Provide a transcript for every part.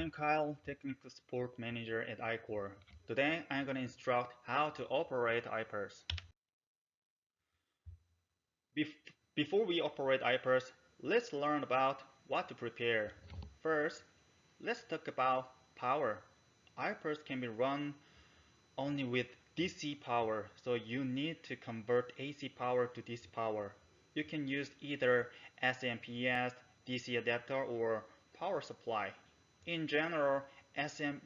I'm Kyle, Technical Support Manager at iCore. Today I'm going to instruct how to operate iPulse. Before we operate iPulse, let's learn about what to prepare. First, let's talk about power. iPulse can be run only with DC power, so you need to convert AC power to DC power. You can use either SMPS, DC adapter, or power supply. In general, SM,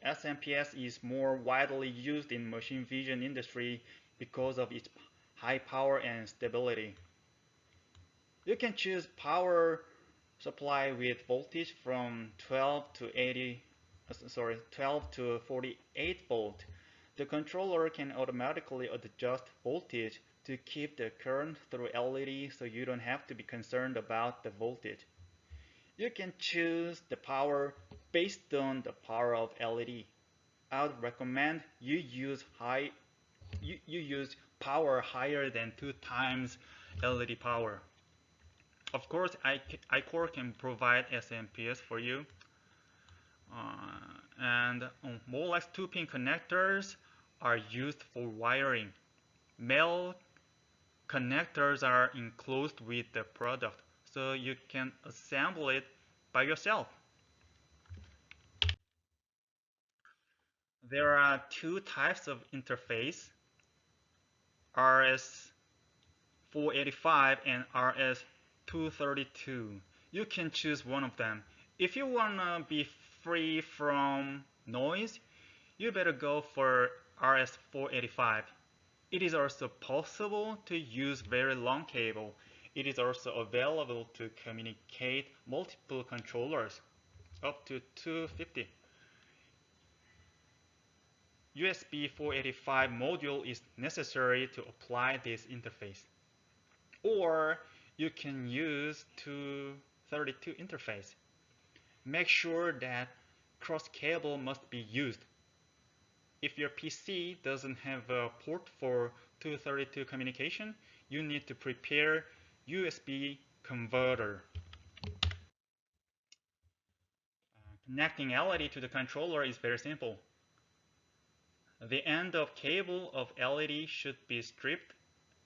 SMPS is more widely used in machine vision industry because of its high power and stability. You can choose power supply with voltage from 12 to 48 volt. The controller can automatically adjust voltage to keep the current through LED, so you don't have to be concerned about the voltage. You can choose the power based on the power of LED. I would recommend you use power higher than 2 times LED power. Of course, iCore can provide SMPS for you. And Molex 2-pin connectors are used for wiring. Male connectors are enclosed with the product, so you can assemble it by yourself. There are two types of interface, RS485 and RS232. You can choose one of them. If you want to be free from noise, you better go for RS485. It is also possible to use very long cable. It is also available to communicate multiple controllers, up to 250. USB 485 module is necessary to apply this interface. Or you can use 232 interface. Make sure that cross cable must be used. If your PC doesn't have a port for 232 communication, you need to prepare USB converter. Connecting LED to the controller is very simple. The end of cable of LED should be stripped,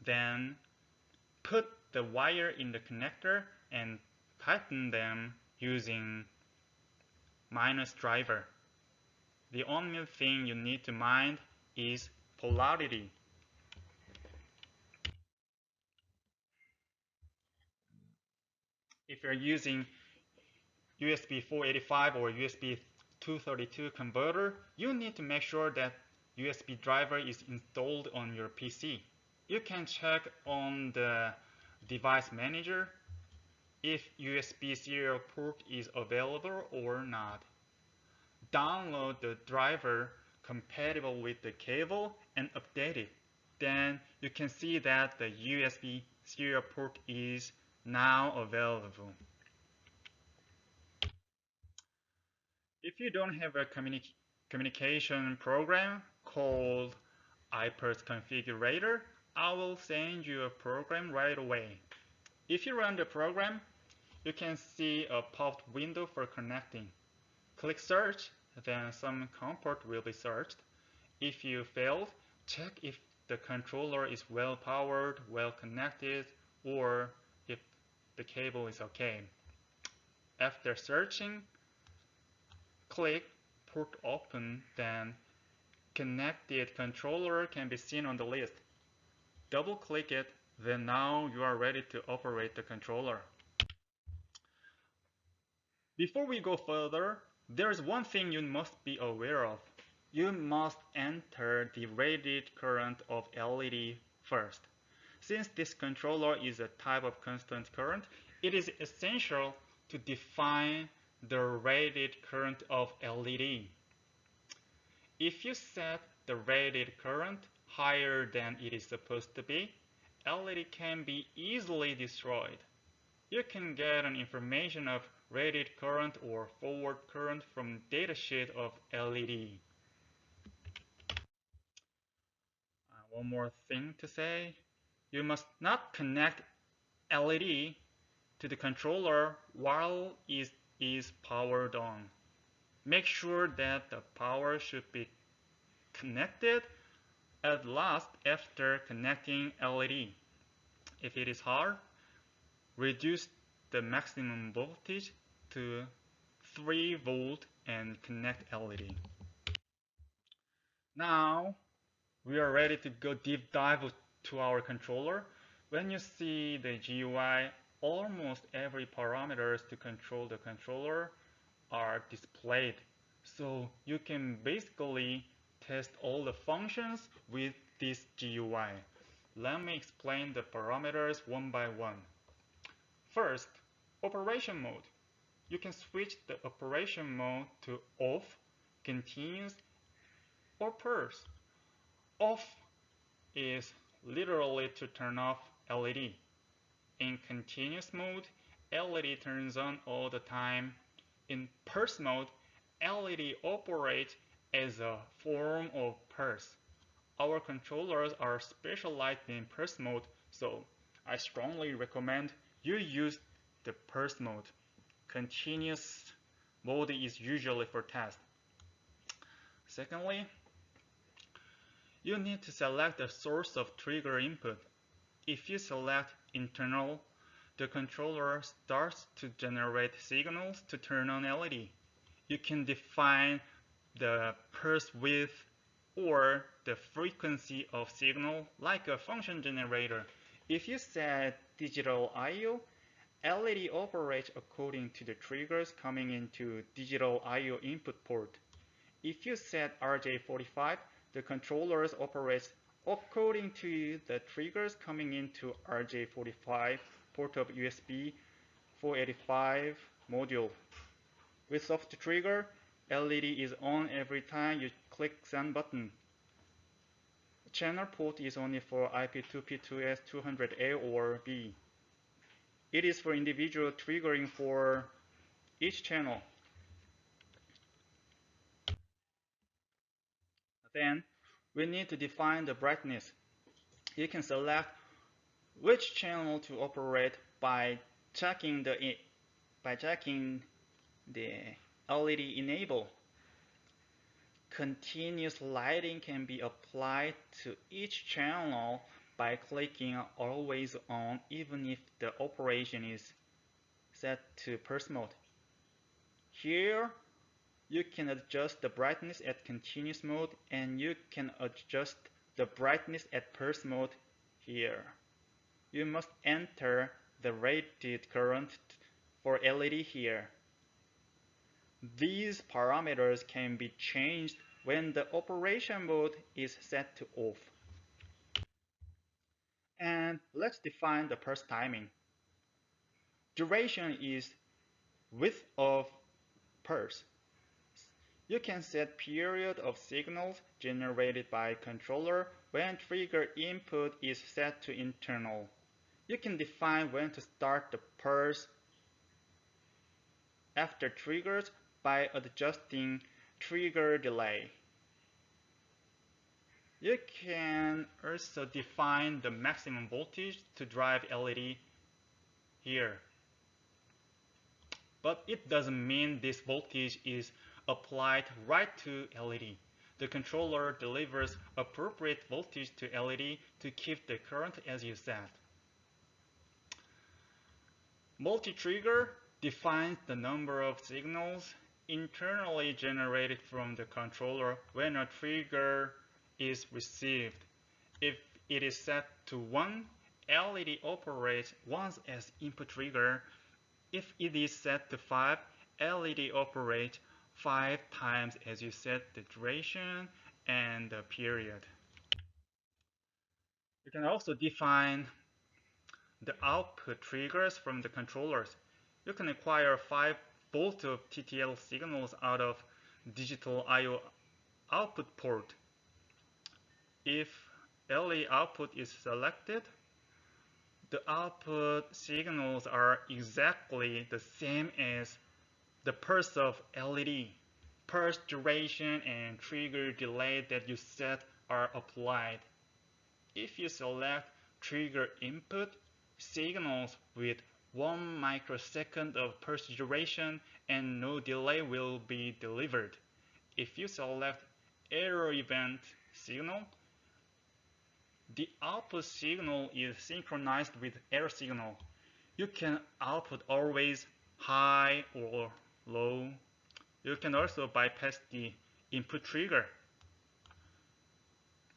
then put the wire in the connector and tighten them using minus driver. The only thing you need to mind is polarity. If you're using USB 485 or USB 232 converter, you need to make sure that USB driver is installed on your PC. You can check on the device manager if USB serial port is available or not. Download the driver compatible with the cable and update it. Then you can see that the USB serial port is now available. If you don't have a communication program called iPulse Configurator, I will send you a program right away. If you run the program, you can see a pop-up window for connecting. Click Search, then some component will be searched. If you failed, check if the controller is well powered, well connected, or if the cable is okay. After searching, click Port Open, then Connected controller can be seen on the list. Double click it, then now you are ready to operate the controller. Before we go further, there is one thing you must be aware of. You must enter the rated current of LED first. Since this controller is a type of constant current, it is essential to define the rated current of LED. If you set the rated current higher than it is supposed to be, LED can be easily destroyed. You can get an information of rated current or forward current from datasheet of LED. One more thing to say, you must not connect LED to the controller while it's is powered on. Make sure that the power should be connected at last after connecting LED. If it is hard, reduce the maximum voltage to 3 volt and connect LED. Now we are ready to go deep dive to our controller. When you see the GUI, almost every parameters to control the controller are displayed. So you can basically test all the functions with this GUI. Let me explain the parameters one by one. First, operation mode. You can switch the operation mode to off, continuous, or pulse. Off is literally to turn off LED. In continuous mode, LED turns on all the time. In pulse mode, LED operates as a form of pulse. Our controllers are specialized in pulse mode, so I strongly recommend you use the pulse mode. Continuous mode is usually for test. Secondly, you need to select the source of trigger input. If you select internal, the controller starts to generate signals to turn on LED. You can define the pulse width or the frequency of signal like a function generator. If you set digital I/O, LED operates according to the triggers coming into digital I/O input port. If you set RJ45, the controllers operates according to the triggers coming into RJ45 port of USB 485 module. With soft trigger, LED is on every time you click send button. Channel port is only for IP2P2S 200A or B. It is for individual triggering for each channel. Then we need to define the brightness. You can select which channel to operate by checking the LED enable. Continuous lighting can be applied to each channel by clicking always on even if the operation is set to pulse mode. Here you can adjust the brightness at continuous mode and you can adjust the brightness at pulse mode here. You must enter the rated current for LED here. These parameters can be changed when the operation mode is set to off. And let's define the pulse timing. Duration is width of pulse. You can set period of signals generated by controller when trigger input is set to internal. You can define when to start the pulse after triggers by adjusting trigger delay. You can also define the maximum voltage to drive LED here. But it doesn't mean this voltage is applied right to LED. The controller delivers appropriate voltage to LED to keep the current as you set. Multi-trigger defines the number of signals internally generated from the controller when a trigger is received. If it is set to 1, LED operates once as input trigger. If it is set to 5, LED operates 5 times as you set the duration and the period. You can also define the output triggers from the controllers. You can acquire 5 volts of TTL signals out of digital I/O output port. If LED output is selected, the output signals are exactly the same as the pulse of LED. Pulse duration and trigger delay that you set are applied. If you select trigger input signals with 1 microsecond of pulse duration and no delay will be delivered. If you select error event signal, the output signal is synchronized with error signal. You can output always high or low. You can also bypass the input trigger.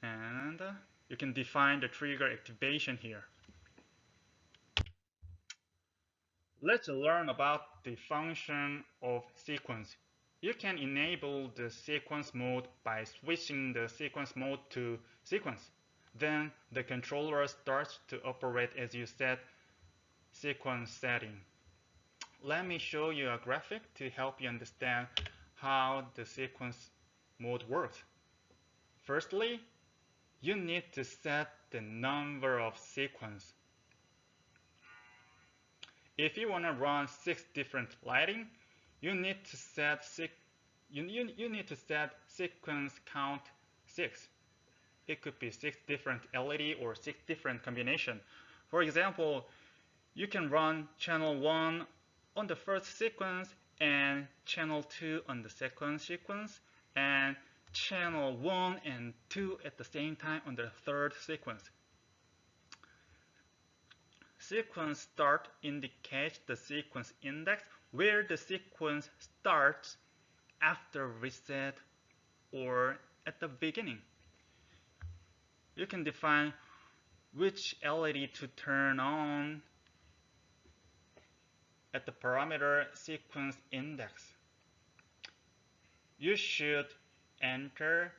And you can define the trigger activation here. Let's learn about the function of sequence. You can enable the sequence mode by switching the sequence mode to sequence. Then the controller starts to operate as you set sequence setting. Let me show you a graphic to help you understand how the sequence mode works. Firstly, you need to set the number of sequence. If you want to run 6 different lighting, you need to set sequence count 6. It could be 6 different LED or 6 different combination. For example, you can run channel 1 on the first sequence and channel 2 on the second sequence and channel 1 and 2 at the same time on the third sequence. Sequence start indicates the sequence index where the sequence starts after reset or at the beginning. You can define which LED to turn on at the parameter sequence index. You should enter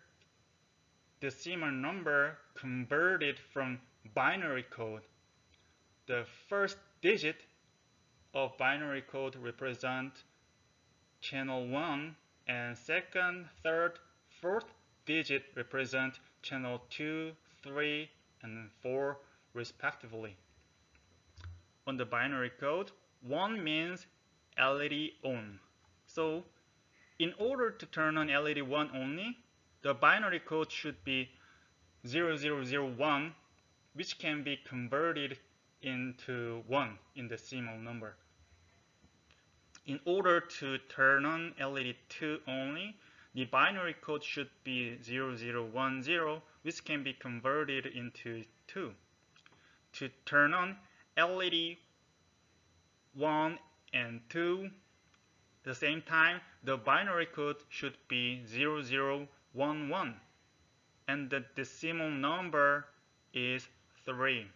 decimal number converted from binary code. The first digit of binary code represents channel 1 and second, third, fourth digit represent channel 2, 3, and 4 respectively. On the binary code, 1 means LED on. So, in order to turn on LED 1 only, the binary code should be 0001, which can be converted into 1 in decimal number. In order to turn on LED 2 only, the binary code should be 0010, which can be converted into 2. To turn on LED 1 and 2 at the same time, the binary code should be 0011, and the decimal number is 3.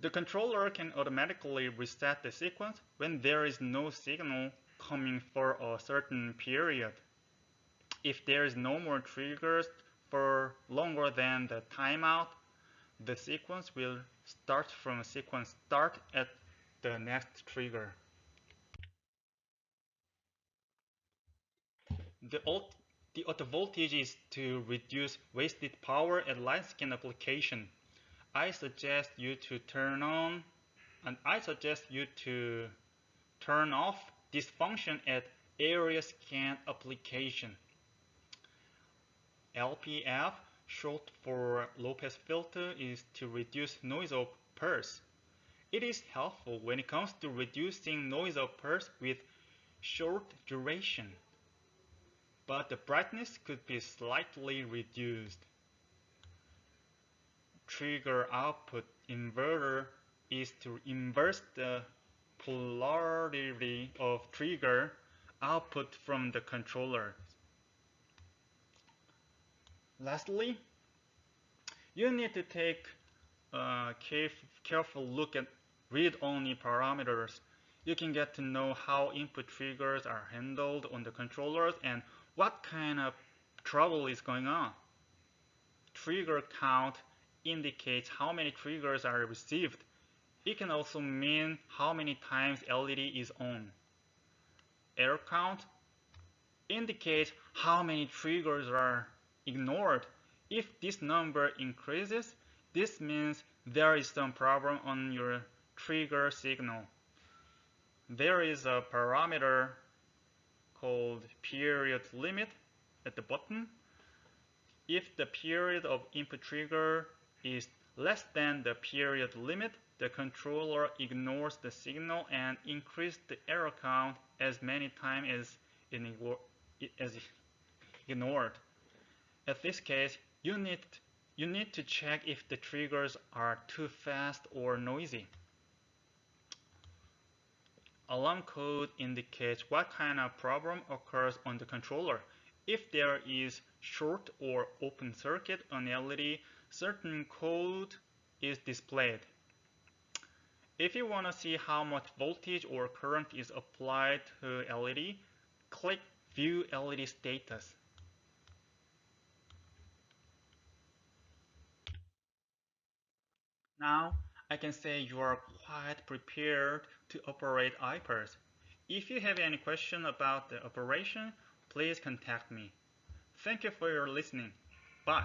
The controller can automatically reset the sequence when there is no signal coming for a certain period. If there is no more triggers for longer than the timeout, the sequence will start from sequence start at the next trigger. The auto voltage is to reduce wasted power at light scan application. I suggest you to turn on and I suggest you to turn off this function at area scan application. LPF, short for low pass filter, is to reduce noise of pulse. It is helpful when it comes to reducing noise of pulse with short duration, but the brightness could be slightly reduced. Trigger output inverter is to inverse the polarity of trigger output from the controller. Lastly, you need to take a careful look at read-only parameters. You can get to know how input triggers are handled on the controllers and what kind of trouble is going on. Trigger count indicates how many triggers are received. It can also mean how many times LED is on. Error count indicates how many triggers are ignored. If this number increases, this means there is some problem on your trigger signal. There is a parameter called period limit at the bottom. If the period of input trigger is less than the period limit, the controller ignores the signal and increases the error count as many times as ignored. In this case, you need to check if the triggers are too fast or noisy. Alarm code indicates what kind of problem occurs on the controller. If there is short or open circuit on LED, certain code is displayed. If you want to see how much voltage or current is applied to LED, click View LED Status. Now, I can say you are quite prepared to operate iPulse. If you have any question about the operation, please contact me. Thank you for your listening. Bye.